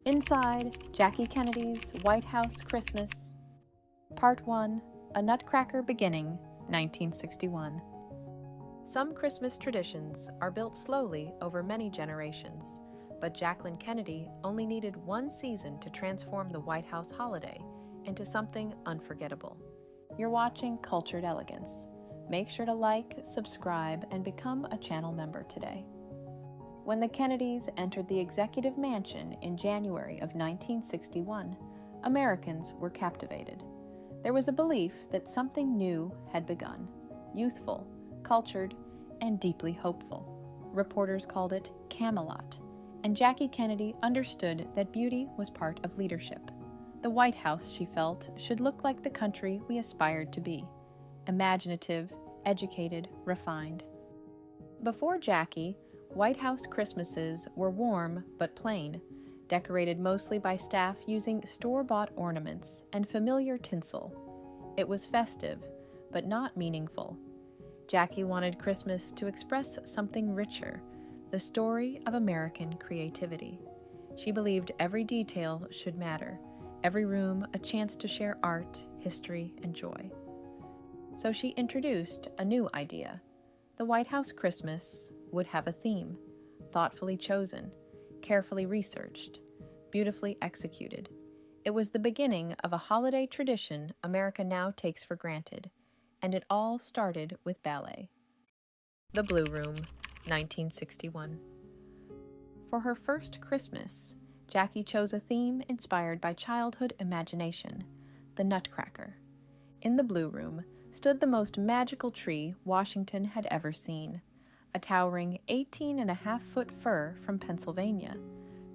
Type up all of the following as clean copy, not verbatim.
Inside Jackie Kennedy's White House Christmas, Part 1, A Nutcracker Beginning, 1961. Some Christmas traditions are built slowly over many generations, but Jacqueline Kennedy only needed one season to transform the White House holiday into something unforgettable. You're watching Cultured Elegance. Make sure to like, subscribe, and become a channel member today. When the Kennedys entered the executive mansion in January of 1961, Americans were captivated. There was a belief that something new had begun, youthful, cultured, and deeply hopeful. Reporters called it Camelot, and Jackie Kennedy understood that beauty was part of leadership. The White House, she felt, should look like the country we aspired to be: imaginative, educated, refined. Before Jackie, White House Christmases were warm but plain, decorated mostly by staff using store-bought ornaments and familiar tinsel. It was festive, but not meaningful. Jackie wanted Christmas to express something richer, the story of American creativity. She believed every detail should matter, every room a chance to share art, history, and joy. So she introduced a new idea. The White House Christmas would have a theme, thoughtfully chosen, carefully researched, beautifully executed. It was the beginning of a holiday tradition America now takes for granted, and it all started with ballet. The Blue Room, 1961. For her first Christmas, Jackie chose a theme inspired by childhood imagination, the Nutcracker. In the Blue Room stood the most magical tree Washington had ever seen, a towering 18.5-foot fir from Pennsylvania,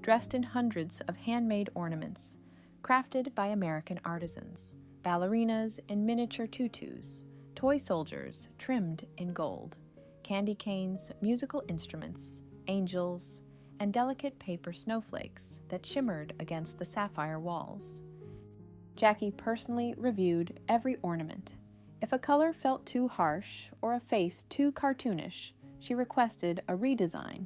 dressed in hundreds of handmade ornaments, crafted by American artisans, ballerinas in miniature tutus, toy soldiers trimmed in gold, candy canes, musical instruments, angels, and delicate paper snowflakes that shimmered against the sapphire walls. Jackie personally reviewed every ornament. If a color felt too harsh or a face too cartoonish, she requested a redesign.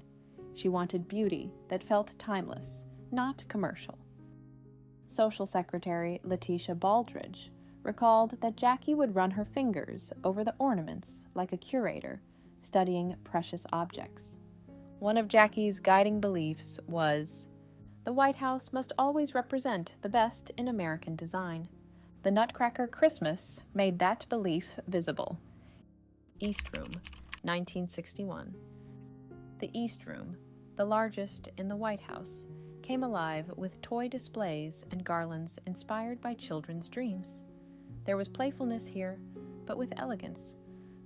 She wanted beauty that felt timeless, not commercial. Social Secretary Letitia Baldridge recalled that Jackie would run her fingers over the ornaments like a curator, studying precious objects. One of Jackie's guiding beliefs was, the White House must always represent the best in American design. The Nutcracker Christmas made that belief visible. East Room, 1961. The East Room, the largest in the White House, came alive with toy displays and garlands inspired by children's dreams. There was playfulness here, but with elegance.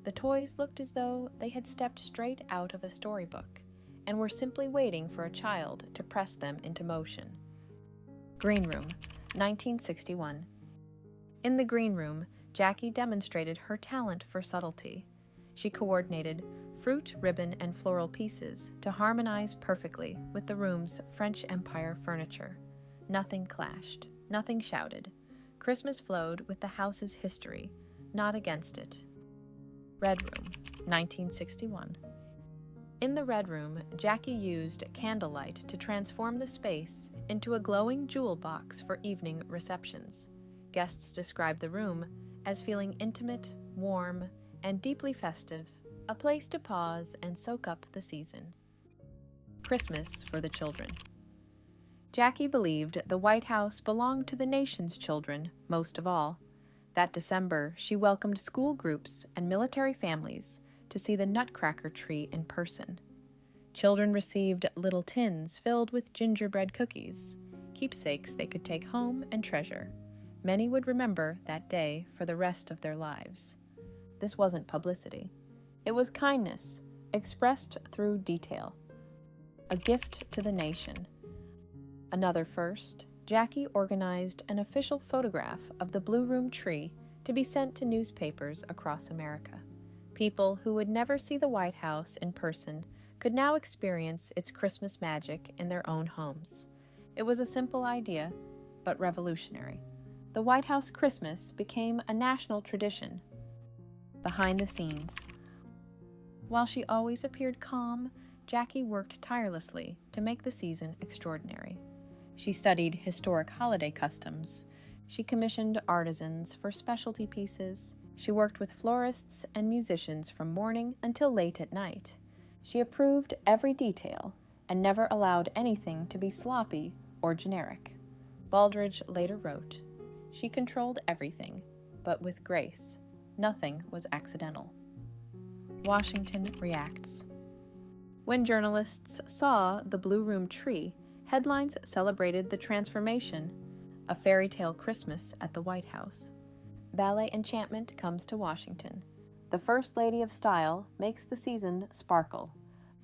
The toys looked as though they had stepped straight out of a storybook and were simply waiting for a child to press them into motion. Green Room, 1961. In the Green Room, Jackie demonstrated her talent for subtlety. She coordinated fruit, ribbon, and floral pieces to harmonize perfectly with the room's French Empire furniture. Nothing clashed, nothing shouted. Christmas flowed with the house's history, not against it. Red Room, 1961. In the Red Room, Jackie used candlelight to transform the space into a glowing jewel box for evening receptions. Guests described the room as feeling intimate, warm, and deeply festive, a place to pause and soak up the season. Christmas for the children. Jackie believed the White House belonged to the nation's children most of all. That December, she welcomed school groups and military families to see the Nutcracker tree in person. Children received little tins filled with gingerbread cookies, keepsakes they could take home and treasure. Many would remember that day for the rest of their lives. This wasn't publicity. It was kindness, expressed through detail. A gift to the nation. Another first, Jackie organized an official photograph of the Blue Room tree to be sent to newspapers across America. People who would never see the White House in person could now experience its Christmas magic in their own homes. It was a simple idea, but revolutionary. The White House Christmas became a national tradition. Behind the scenes. While she always appeared calm, Jackie worked tirelessly to make the season extraordinary. She studied historic holiday customs. She commissioned artisans for specialty pieces. She worked with florists and musicians from morning until late at night. She approved every detail and never allowed anything to be sloppy or generic. Baldridge later wrote, "She controlled everything, but with grace. Nothing was accidental." Washington reacts. When journalists saw the Blue Room tree, headlines celebrated the transformation, a fairy tale Christmas at the White House. Ballet enchantment comes to Washington. The First Lady of Style makes the season sparkle.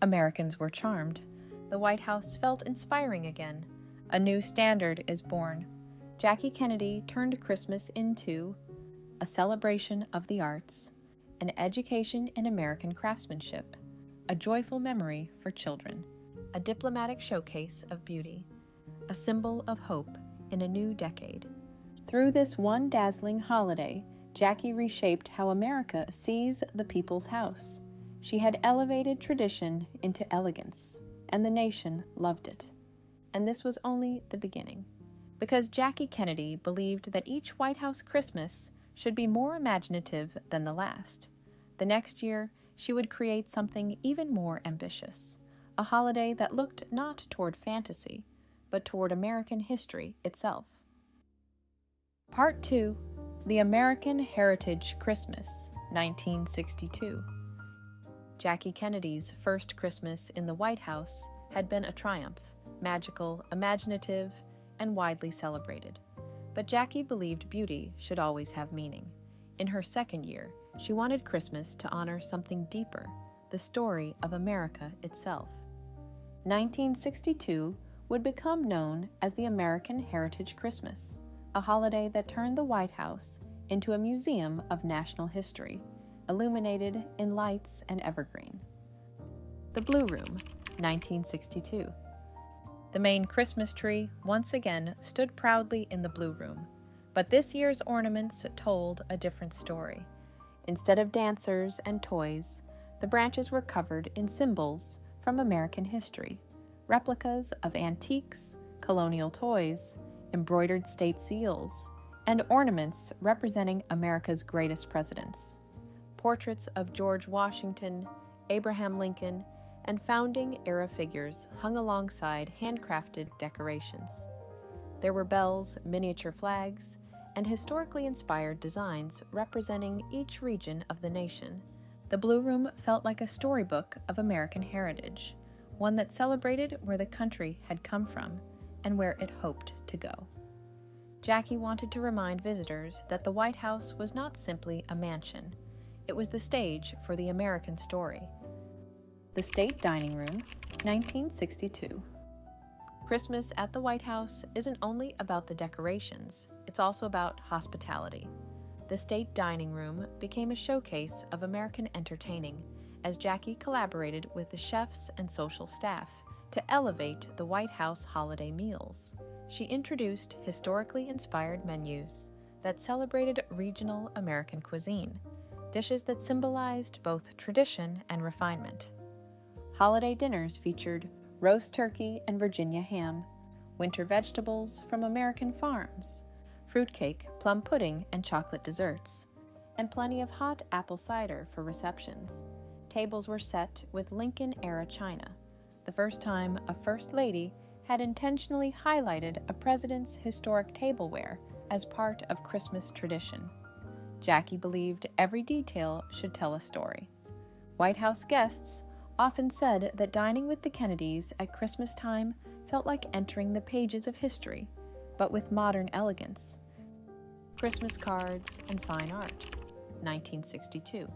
Americans were charmed. The White House felt inspiring again. A new standard is born. Jackie Kennedy turned Christmas into a celebration of the arts, an education in American craftsmanship, a joyful memory for children, a diplomatic showcase of beauty, a symbol of hope in a new decade. Through this one dazzling holiday, Jackie reshaped how America sees the people's house. She had elevated tradition into elegance, and the nation loved it. And this was only the beginning, because Jackie Kennedy believed that each White House Christmas should be more imaginative than the last. The next year, she would create something even more ambitious, a holiday that looked not toward fantasy, but toward American history itself. Part 2, The American Heritage Christmas, 1962. Jackie Kennedy's first Christmas in the White House had been a triumph, magical, imaginative, and widely celebrated. But Jackie believed beauty should always have meaning. In her second year, she wanted Christmas to honor something deeper, the story of America itself. 1962 would become known as the American Heritage Christmas, a holiday that turned the White House into a museum of national history, illuminated in lights and evergreen. The Blue Room, 1962. The main Christmas tree once again stood proudly in the Blue Room, but this year's ornaments told a different story. Instead of dancers and toys, the branches were covered in symbols from American history, replicas of antiques, colonial toys, embroidered state seals, and ornaments representing America's greatest presidents. Portraits of George Washington, Abraham Lincoln, and founding-era figures hung alongside handcrafted decorations. There were bells, miniature flags, and historically inspired designs representing each region of the nation. The Blue Room felt like a storybook of American heritage, one that celebrated where the country had come from and where it hoped to go. Jackie wanted to remind visitors that the White House was not simply a mansion. It was the stage for the American story. The State Dining Room, 1962. Christmas at the White House isn't only about the decorations, it's also about hospitality. The State Dining Room became a showcase of American entertaining as Jackie collaborated with the chefs and social staff to elevate the White House holiday meals. She introduced historically inspired menus that celebrated regional American cuisine, dishes that symbolized both tradition and refinement. Holiday dinners featured roast turkey and Virginia ham, winter vegetables from American farms, fruitcake, plum pudding, and chocolate desserts, and plenty of hot apple cider for receptions. Tables were set with Lincoln-era china, the first time a First Lady had intentionally highlighted a president's historic tableware as part of Christmas tradition. Jackie believed every detail should tell a story. White House guests often said that dining with the Kennedys at Christmas time felt like entering the pages of history, but with modern elegance. Christmas cards and fine art, 1962.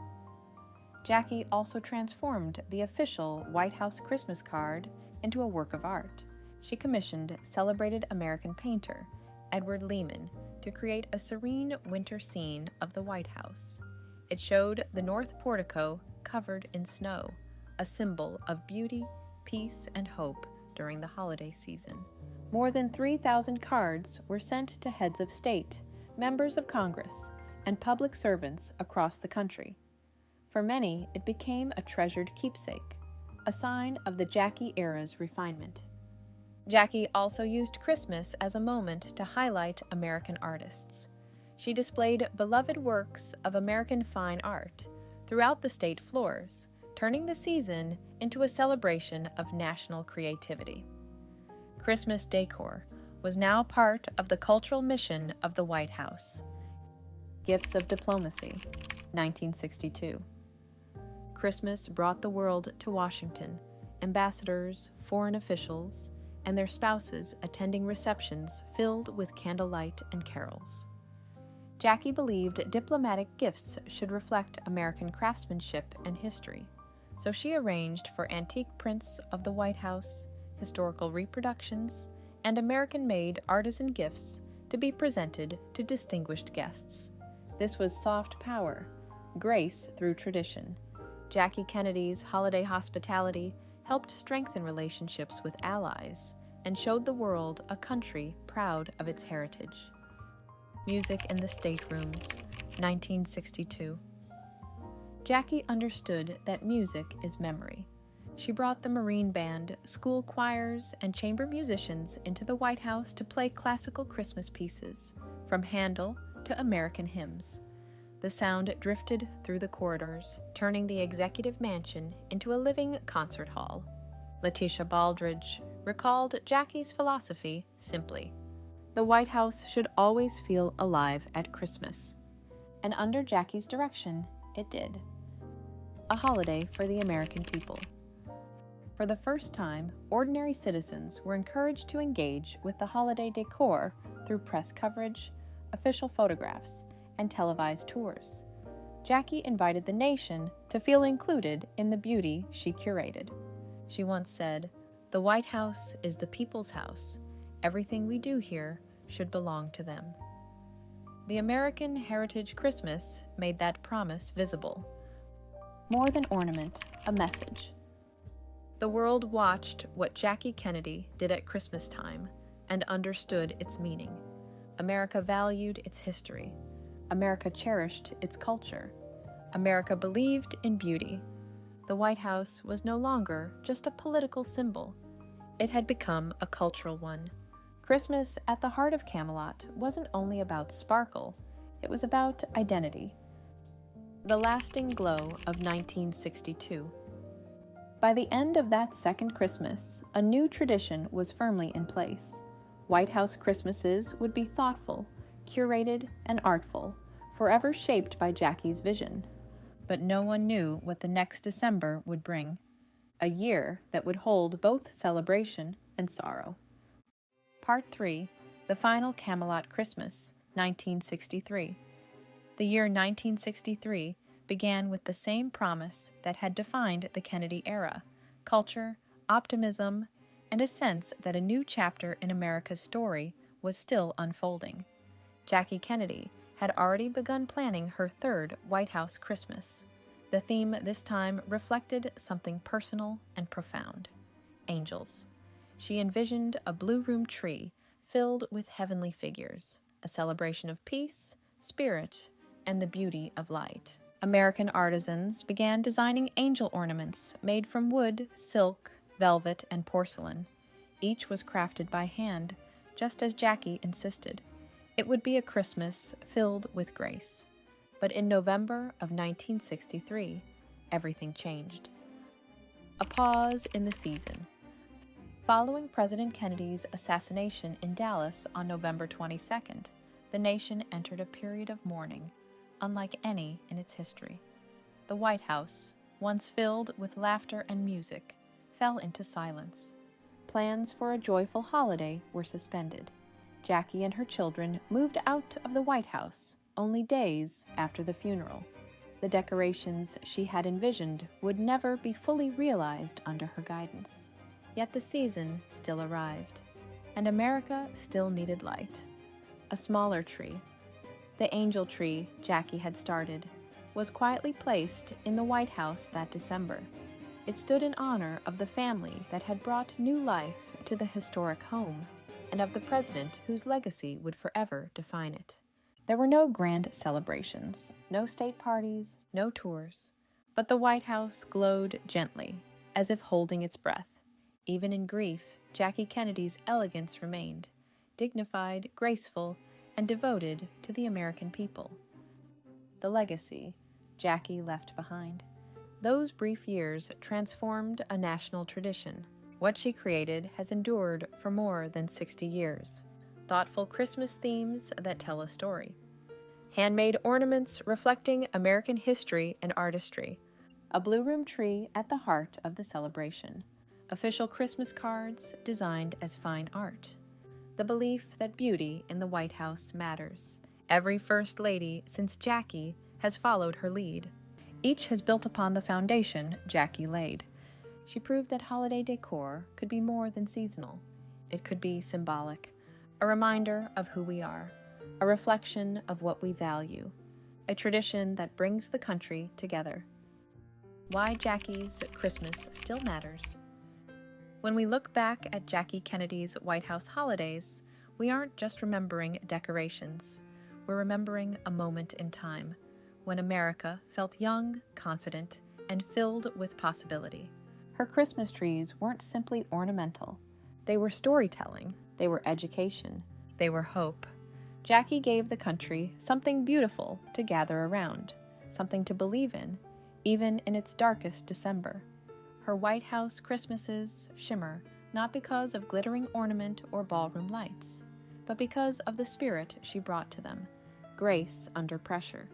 Jackie also transformed the official White House Christmas card into a work of art. She commissioned celebrated American painter Edward Lehman to create a serene winter scene of the White House. It showed the North Portico covered in snow, a symbol of beauty, peace, and hope during the holiday season. More than 3,000 cards were sent to heads of state, members of Congress, and public servants across the country. For many, it became a treasured keepsake, a sign of the Jackie era's refinement. Jackie also used Christmas as a moment to highlight American artists. She displayed beloved works of American fine art throughout the state floors, turning the season into a celebration of national creativity. Christmas decor was now part of the cultural mission of the White House. Gifts of Diplomacy, 1962. Christmas brought the world to Washington, ambassadors, foreign officials, and their spouses attending receptions filled with candlelight and carols. Jackie believed diplomatic gifts should reflect American craftsmanship and history, so she arranged for antique prints of the White House, historical reproductions, and American-made artisan gifts to be presented to distinguished guests. This was soft power, grace through tradition. Jackie Kennedy's holiday hospitality helped strengthen relationships with allies and showed the world a country proud of its heritage. Music in the Staterooms, 1962. Jackie understood that music is memory. She brought the Marine Band, school choirs, and chamber musicians into the White House to play classical Christmas pieces, from Handel to American hymns. The sound drifted through the corridors, turning the executive mansion into a living concert hall. Letitia Baldridge recalled Jackie's philosophy simply: the White House should always feel alive at Christmas. And under Jackie's direction, it did. A holiday for the American people. For the first time, ordinary citizens were encouraged to engage with the holiday decor through press coverage, official photographs, and televised tours. Jackie invited the nation to feel included in the beauty she curated. She once said, "The White House is the people's house. Everything we do here should belong to them." The American Heritage Christmas made that promise visible. More than ornament, a message. The world watched what Jackie Kennedy did at Christmas time and understood its meaning. America valued its history. America cherished its culture. America believed in beauty. The White House was no longer just a political symbol. It had become a cultural one. Christmas at the heart of Camelot wasn't only about sparkle, it was about identity. The lasting glow of 1962. By the end of that second Christmas, a new tradition was firmly in place. White House Christmases would be thoughtful, curated, and artful, forever shaped by Jackie's vision. But no one knew what the next December would bring. A year that would hold both celebration and sorrow. Part 3, The Final Camelot Christmas, 1963. The year 1963 began with the same promise that had defined the Kennedy era: culture, optimism, and a sense that a new chapter in America's story was still unfolding. Jackie Kennedy had already begun planning her third White House Christmas. The theme this time reflected something personal and profound: angels. She envisioned a blue room tree filled with heavenly figures, a celebration of peace, spirit, and the beauty of light. American artisans began designing angel ornaments made from wood, silk, velvet, and porcelain. Each was crafted by hand, just as Jackie insisted. It would be a Christmas filled with grace. But in November of 1963, everything changed. A pause in the season. Following President Kennedy's assassination in Dallas on November 22nd, the nation entered a period of mourning, unlike any in its history. The White House, once filled with laughter and music, fell into silence. Plans for a joyful holiday were suspended. Jackie and her children moved out of the White House only days after the funeral. The decorations she had envisioned would never be fully realized under her guidance. Yet the season still arrived, and America still needed light. A smaller tree, the angel tree Jackie had started, was quietly placed in the White House that December. It stood in honor of the family that had brought new life to the historic home, and of the president whose legacy would forever define it. There were no grand celebrations, no state parties, no tours, but the White House glowed gently, as if holding its breath. Even in grief, Jackie Kennedy's elegance remained, dignified, graceful, and devoted to the American people. The legacy Jackie left behind. Those brief years transformed a national tradition. What she created has endured for more than 60 years. Thoughtful Christmas themes that tell a story. Handmade ornaments reflecting American history and artistry. A blue room tree at the heart of the celebration. Official Christmas cards designed as fine art. The belief that beauty in the White House matters. Every First Lady since Jackie has followed her lead. Each has built upon the foundation Jackie laid. She proved that holiday decor could be more than seasonal. It could be symbolic, a reminder of who we are, a reflection of what we value, a tradition that brings the country together. Why Jackie's Christmas still matters. When we look back at Jackie Kennedy's White House holidays, we aren't just remembering decorations. We're remembering a moment in time when America felt young, confident, and filled with possibility. Her Christmas trees weren't simply ornamental. They were storytelling. They were education. They were hope. Jackie gave the country something beautiful to gather around, something to believe in, even in its darkest December. Her White House Christmases shimmer not because of glittering ornament or ballroom lights, but because of the spirit she brought to them. Grace under pressure,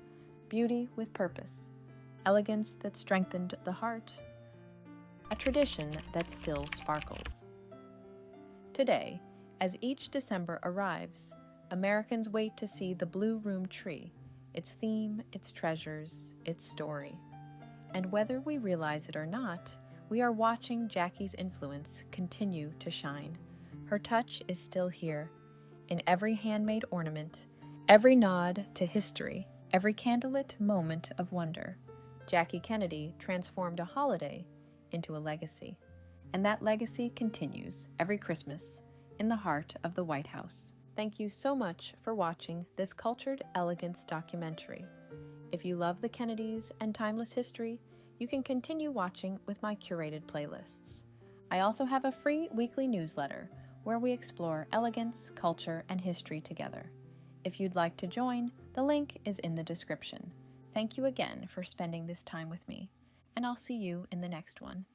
beauty with purpose, elegance that strengthened the heart, a tradition that still sparkles. Today, as each December arrives, Americans wait to see the blue room tree, its theme, its treasures, its story. And whether we realize it or not, we are watching Jackie's influence continue to shine. Her touch is still here, in every handmade ornament, every nod to history, every candlelit moment of wonder. Jackie Kennedy transformed a holiday into a legacy, and that legacy continues every Christmas in the heart of the White House. Thank you so much for watching this Cultured Elegance documentary. If you love the Kennedys and timeless history, you can continue watching with my curated playlists. I also have a free weekly newsletter where we explore elegance, culture, and history together. If you'd like to join, the link is in the description. Thank you again for spending this time with me, and I'll see you in the next one.